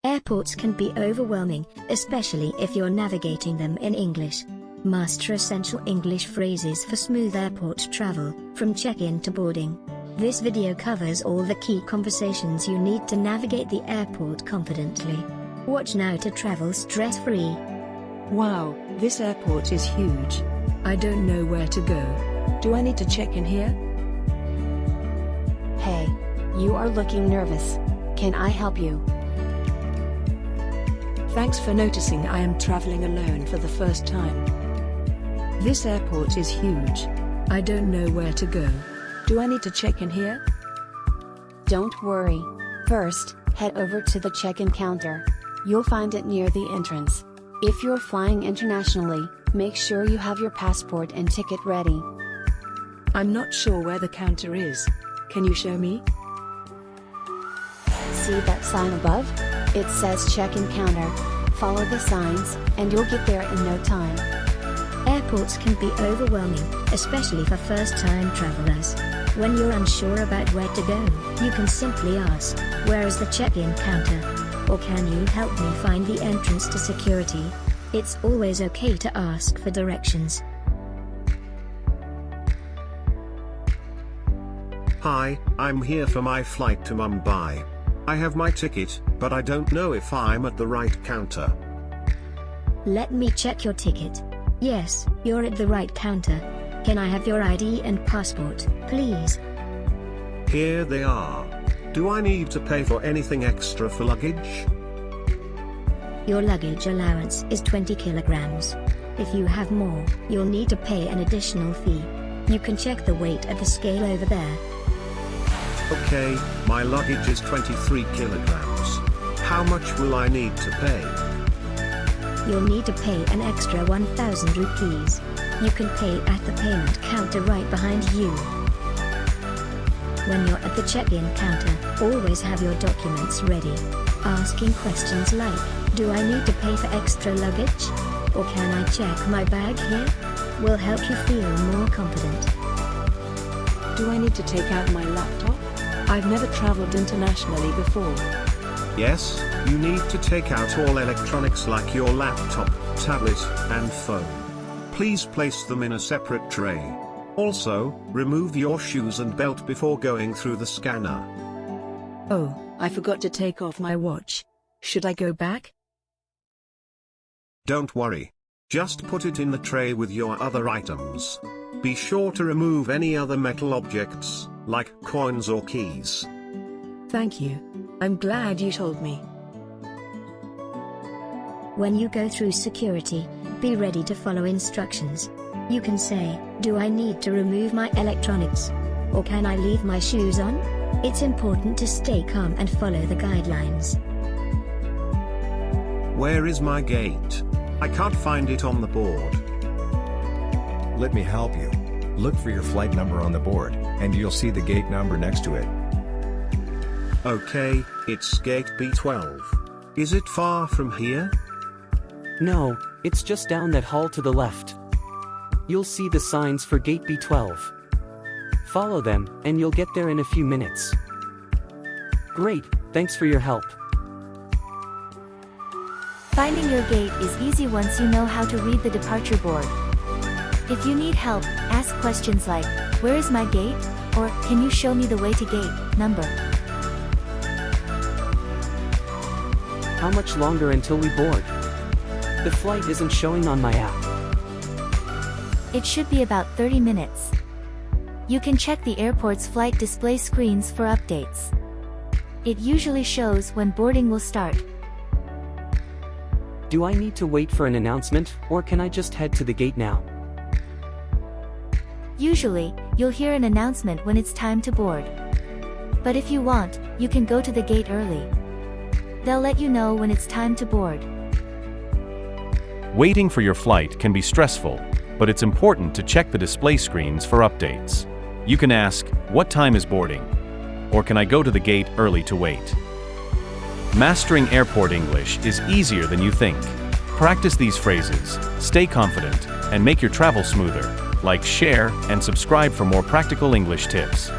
Airports can be overwhelming, especially if you're navigating them in English. Master essential English phrases for smooth airport travel, from check-in to boarding. This video covers all the key conversations you need to navigate the airport confidently. Watch now to travel stress-free. Wow, this airport is huge. I don't know where to go. Do I need to check in here? Hey, you are looking nervous. Can I help you? Thanks for noticing. I am traveling alone for the first time. This airport is huge. I don't know where to go. Do I need to check in here? Don't worry. First, head over to the check-in counter. You'll find it near the entrance. If you're flying internationally, make sure you have your passport and ticket ready. I'm not sure where the counter is. Can you show me? See that sign above? It says check-in counter. Follow the signs, and you'll get there in no time. Airports can be overwhelming, especially for first-time travelers. When you're unsure about where to go, you can simply ask, "Where is the check-in counter?" Or "Can you help me find the entrance to security?" It's always okay to ask for directions. Hi, I'm here for my flight to Mumbai. I have my ticket, but I don't know if I'm at the right counter. Let me check your ticket. Yes, you're at the right counter. Can I have your ID and passport, please? Here they are. Do I need to pay for anything extra for luggage? Your luggage allowance is 20 kilograms. If you have more, you'll need to pay an additional fee. You can check the weight at the scale over there. Okay, my luggage is 23 kilograms. How much will I need to pay? You'll need to pay an extra 1,000 rupees. You can pay at the payment counter right behind you. When you're at the check-in counter, always have your documents ready. Asking questions like, "Do I need to pay for extra luggage?" or "Can I check my bag here?" will help you feel more confident. Do I need to take out my laptop? I've never traveled internationally before. Yes, you need to take out all electronics like your laptop, tablet, and phone. Please place them in a separate tray. Also, remove your shoes and belt before going through the scanner. Oh, I forgot to take off my watch. Should I go back? Don't worry. Just put it in the tray with your other items. Be sure to remove any other metal objects, like coins or keys. Thank you. I'm glad you told me. When you go through security, be ready to follow instructions. You can say, "Do I need to remove my electronics?" or "Can I leave my shoes on?" It's important to stay calm and follow the guidelines. Where is my gate? I can't find it on the board. Let me help you. Look for your flight number on the board, and you'll see the gate number next to it. Okay, it's gate B12. Is it far from here? No, it's just down that hall to the left. You'll see the signs for gate B12. Follow them, and you'll get there in a few minutes. Great, thanks for your help. Finding your gate is easy once you know how to read the departure board. If you need help, ask questions like, "Where is my gate?" or "Can you show me the way to gate number?" How much longer until we board? The flight isn't showing on my app. It should be about 30 minutes. You can check the airport's flight display screens for updates. It usually shows when boarding will start. Do I need to wait for an announcement, or can I just head to the gate now? Usually, you'll hear an announcement when it's time to board. But if you want, you can go to the gate early. They'll let you know when it's time to board. Waiting for your flight can be stressful, but it's important to check the display screens for updates. You can ask, "What time is boarding?" or "Can I go to the gate early to wait?" Mastering airport English is easier than you think. Practice these phrases, stay confident, and make your travel smoother. Like, share, and subscribe for more practical English tips.